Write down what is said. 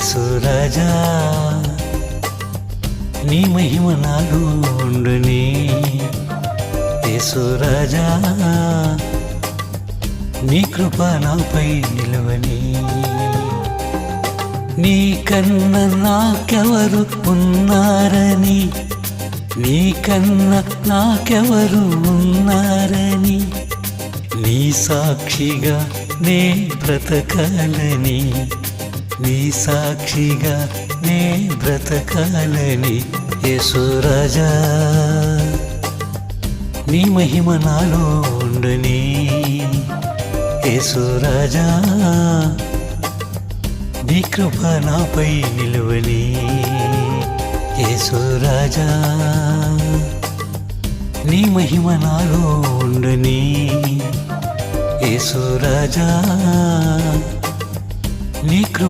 యేసురాజా నీ మహిమ నాలో ఉండుని యేసురాజా నీ కృప నాపై నిలవని నీ కన్న నాకెవరు ఉన్నారని నీ కన్న నాకెవరు ఉన్నారని నీ సాక్షిగా నే బ్రతకాలని నీ సాక్షిగా నే బ్రతకాలని యేసురాజా నీ మహిమ నాలో ఉండుని యేసురాజా నీ కృప నాపై నిలువని యేసురాజా నీ మహిమ నాలో ఉండుని యేసురాజా నీ కృప